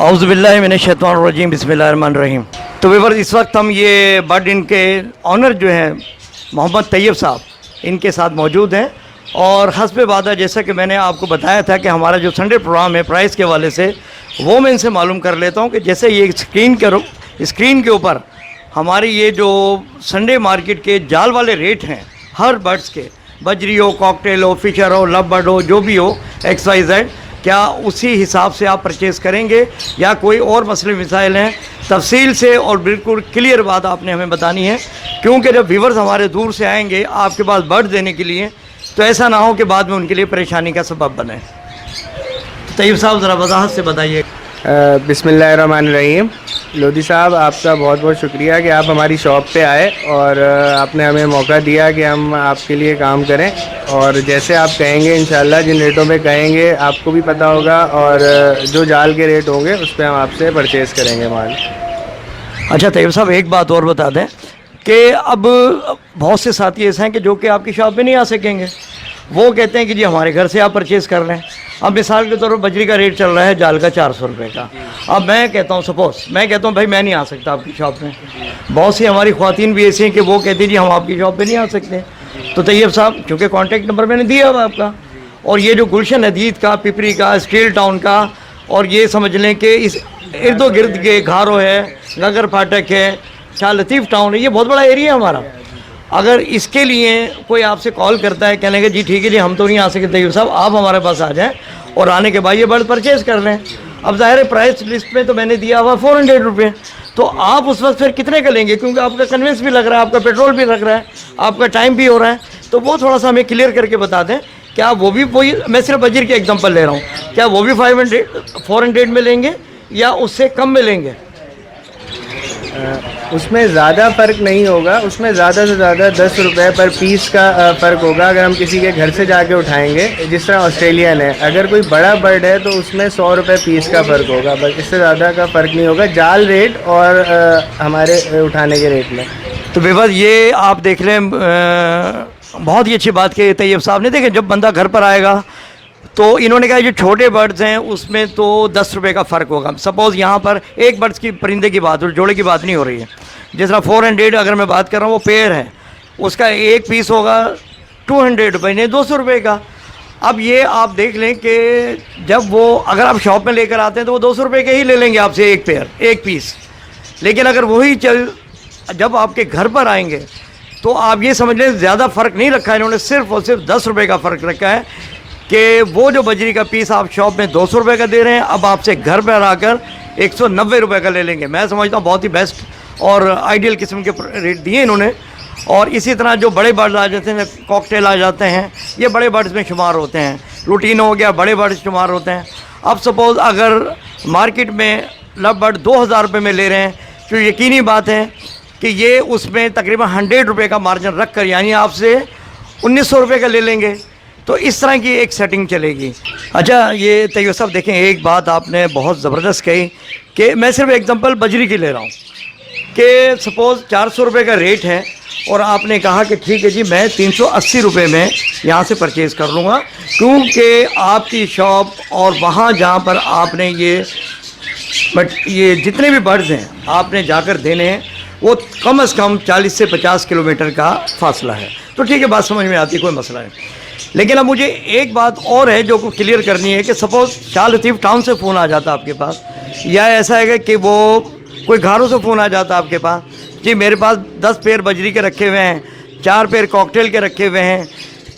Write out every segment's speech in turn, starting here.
औज़ुबिल्लाहि मिनश्शैतानिर्रजीम बिस्मिल्लाहिर्रहमानिर्रहीम। तो व्यूअर्स, इस वक्त हम ये बर्ड इनके ऑनर जो हैं मोहम्मद तैयब साहब, इनके साथ मौजूद हैं। और हस्ब वादा जैसा कि मैंने आपको बताया था कि हमारा जो संडे प्रोग्राम है प्राइस के हवाले से, वो मैं इनसे मालूम कर लेता हूँ कि जैसे ये स्क्रीन के ऊपर हमारी ये जो संडे मार्केट के जाल वाले रेट हैं हर बर्ड्स के, बजरी हो, कॉकटेल हो, फिशर हो, लव बर्ड हो, जो भी हो XYZ, क्या उसी हिसाब से आप परचेज़ करेंगे या कोई और मसले मिसाइल हैं? तफसील से और बिल्कुल क्लियर बात आपने हमें बतानी है, क्योंकि जब व्यूवर्स हमारे दूर से आएंगे आपके पास बर्ड देने के लिए, तो ऐसा ना हो कि बाद में उनके लिए परेशानी का सबब बने। तो तैयब साहब ज़रा वजाहत से बताइए। बिस्मिल्लाहिर्रहमानिर्रहीम। लोधी साहब, आपका बहुत बहुत शुक्रिया कि आप हमारी शॉप पे आए और आपने हमें मौका दिया कि हम आपके लिए काम करें। और जैसे आप कहेंगे इंशाल्लाह, जिन रेटों पे कहेंगे आपको भी पता होगा, और जो जाल के रेट होंगे उस पर हम आपसे परचेज़ करेंगे माल। अच्छा तैयब साहब, एक बात और बता दें कि अब बहुत से साथी ऐसे हैं कि जो कि आपकी शॉप पे नहीं आ सकेंगे। वो कहते हैं कि जी हमारे घर से आप परचेज़ कर लें। अब मिसाल के तौर पर बजरी का रेट चल रहा है जाल का 400 रुपये का। अब मैं कहता हूँ, सपोज़ मैं कहता हूँ भाई मैं नहीं आ सकता आपकी शॉप में। बहुत सी हमारी ख़वातीन भी ऐसी हैं कि वो कहती जी हम आपकी शॉप पे नहीं आ सकते। तो तैयब साहब, चूँकि कॉन्टैक्ट नंबर मैंने दिया हुआ आपका, और ये जो गुलशन हदीद का, पिपरी का, स्टील टाउन का, और ये समझ लें कि इस इर्दो गिर्द के घारो है, नगर फाटक है, शाह लतीफ़ टाउन है, ये बहुत बड़ा एरिया है हमारा। अगर इसके लिए कोई आपसे कॉल करता है कहने के जी ठीक है जी हम तो नहीं आ सकते तैयब साहब, आप हमारे पास आ जाएं और आने के बाद ये बर्ड परचेज़ कर लें। अब ज़ाहिर है प्राइस लिस्ट में तो मैंने दिया हुआ 400 रुपये, तो आप उस वक्त फिर कितने का लेंगे? क्योंकि आपका कन्वेंस भी लग रहा है, आपका पेट्रोल भी लग रहा है, आपका टाइम भी हो रहा है। तो वो थोड़ा सा हमें क्लियर करके बता दें, क्या वो भी वही, मैं सिर्फ बजरी के एग्जाम्पल ले रहा हूँ, क्या वो भी 400 में लेंगे या उससे कम में लेंगे? उसमें ज़्यादा फ़र्क नहीं होगा, उसमें ज़्यादा से ज़्यादा 10 रुपये पर पीस का फ़र्क होगा अगर हम किसी के घर से जाके उठाएंगे। जिस तरह ऑस्ट्रेलियन है, अगर कोई बड़ा बर्ड है तो उसमें 100 रुपये पीस का फ़र्क होगा, बस इससे ज़्यादा का फ़र्क नहीं होगा जाल रेट और हमारे उठाने के रेट में। तो बेबस ये आप देख लें, बहुत ही अच्छी बात कही तैयब साहब ने। देखें, जब बंदा घर पर आएगा तो इन्होंने कहा जो छोटे बर्ड्स हैं उसमें तो 10 रुपये का फ़र्क होगा। सपोज़ यहाँ पर एक बर्ड्स की, परिंदे की बात हो, जोड़े की बात नहीं हो रही है। जिस तरह 400 अगर मैं बात कर रहा हूँ, वो पेयर है, उसका एक पीस होगा 200 रुपये, नहीं 200 रुपये का। अब ये आप देख लें कि जब वो, अगर आप शॉप में लेकर आते हैं तो वो 200 रुपये के ही ले लेंगे आपसे एक पेयर, एक पीस। लेकिन अगर वही जब आपके घर पर आएंगे तो आप ये समझ लें ज़्यादा फ़र्क नहीं रखा है इन्होंने, सिर्फ और सिर्फ 10 रुपये का फ़र्क रखा है कि वो जो बजरी का पीस आप शॉप में 200 रुपये का दे रहे हैं, अब आपसे घर पर आकर 190 रुपये का ले लेंगे। मैं समझता हूँ बहुत ही बेस्ट और आइडियल किस्म के रेट दिए इन्होंने। और इसी तरह जो बड़े बर्ड्स आ जाते हैं, कॉकटेल आ जाते हैं, ये बड़े बर्ड्स में शुमार होते हैं। रूटीन हो गया, बड़े बर्ड्स शुमार होते हैं। अब सपोज़ अगर मार्केट में लव बर्ड 2000 रुपये में ले रहे हैं, तो यकीनी बात है कि ये उसमें तकरीबन 100 रुपये का मार्जिन रख कर, यानी आपसे 1900 रुपये का ले लेंगे। तो इस तरह की एक सेटिंग चलेगी। अच्छा ये तैयब साहब देखें, एक बात आपने बहुत ज़बरदस्त कही कि मैं सिर्फ एग्जांपल बजरी की ले रहा हूँ कि सपोज़ 400 रुपये का रेट है और आपने कहा कि ठीक है जी मैं 380 रुपये में यहाँ से परचेज़ कर लूँगा, क्योंकि आपकी शॉप और वहाँ जहाँ पर आपने ये जितने भी बर्ड्स हैं आपने जाकर देने हैं वो कम से कम 40 से 50 किलोमीटर का फासला है। तो ठीक है, बात समझ में आती, कोई मसला नहीं। लेकिन अब मुझे एक बात और है जो को क्लियर करनी है कि सपोज़ शाह लतीफ़ टाउन से फ़ोन आ जाता आपके पास, या ऐसा है कि वो कोई घरों से फ़ोन आ जाता आपके पास, जी मेरे पास 10 पेयर बजरी के रखे हुए हैं, 4 पेयर कॉकटेल के रखे हुए हैं,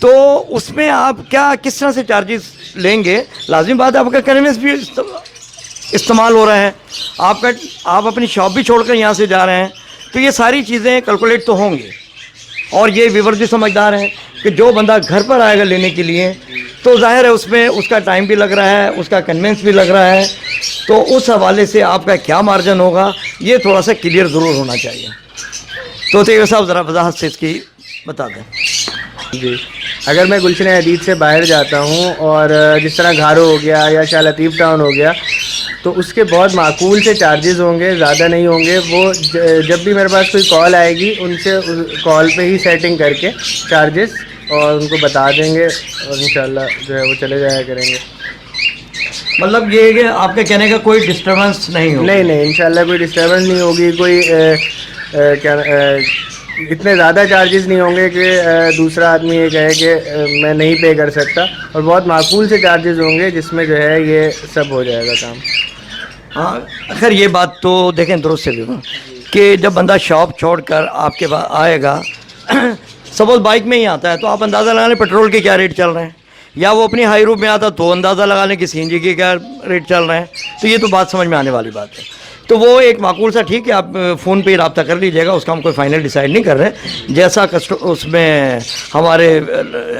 तो उसमें आप क्या किस तरह से चार्जेस लेंगे? लाजमी बात है आपका कन्वेंस भी इस्तेमाल हो रहा है, आप अपनी शॉप भी छोड़कर यहाँ से जा रहे हैं, तो ये सारी चीज़ें कैलकुलेट तो होंगी। और ये व्यूअर भी समझदार हैं कि जो बंदा घर पर आएगा लेने के लिए, तो जाहिर है उसमें उसका टाइम भी लग रहा है, उसका कन्वेंस भी लग रहा है, तो उस हवाले से आपका क्या मार्जिन होगा ये थोड़ा सा क्लियर ज़रूर होना चाहिए। तो तैयब साहब ज़रा वजाहत से इसकी बता दें। जी, अगर मैं गुलशन हदीद से बाहर जाता हूँ और जिस तरह घारो हो गया या शाह लतीफ़ टाउन हो गया, तो उसके बहुत माकूल से चार्जेस होंगे, ज़्यादा नहीं होंगे। वो जब भी मेरे पास कोई कॉल आएगी उनसे कॉल पे ही सेटिंग करके चार्जेस और उनको बता देंगे और इंशाल्लाह जो है वो चले जाया करेंगे। मतलब ये है कि आपके कहने का कोई डिस्टर्बेंस नहीं हो। नहीं नहीं, इंशाल्लाह कोई डिस्टर्बेंस नहीं होगी, कोई इतने ज़्यादा चार्जेस नहीं होंगे कि दूसरा आदमी ये कहे कि मैं नहीं पे कर सकता, और बहुत माकूल से चार्जेस होंगे जिसमें जो है ये सब हो जाएगा काम। हाँ खैर ये बात तो देखें दुरुस्त से भी कि जब बंदा शॉप छोड़कर आपके पास आएगा सपोज बाइक में ही आता है तो आप अंदाज़ा लगा लें पेट्रोल के क्या रेट चल रहे हैं, या वो अपनी हाई रूप में आता तो अंदाज़ा लगा लें कि सीएनजी के क्या रेट चल रहे हैं। तो ये तो बात समझ में आने वाली बात है। तो वो एक माकूल सा ठीक है, आप फ़ोन पे ही रब्ता कर लीजिएगा, उसका हम कोई फाइनल डिसाइड नहीं कर रहे। जैसा उसमें हमारे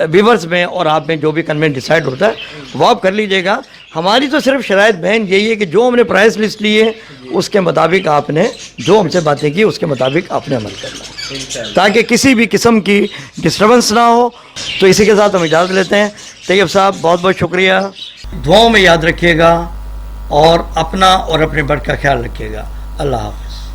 व्यूवर्स में और आप में जो भी कन्वेंट डिसाइड होता है वो आप कर लीजिएगा। हमारी तो सिर्फ शराइत बहन यही है कि जो हमने प्राइस लिस्ट ली है उसके मुताबिक आपने जो हमसे बातें की उसके मुताबिक आपने अमल करना है ताकि किसी भी किस्म की डिस्टर्बेंस ना हो। तो इसी के साथ हम इजाज़त लेते हैं। तैयब साहब बहुत बहुत शुक्रिया, दुआओं में याद रखिएगा और अपना और अपने बर्ड का ख्याल रखिएगा। अल्लाह हाफ़िज़।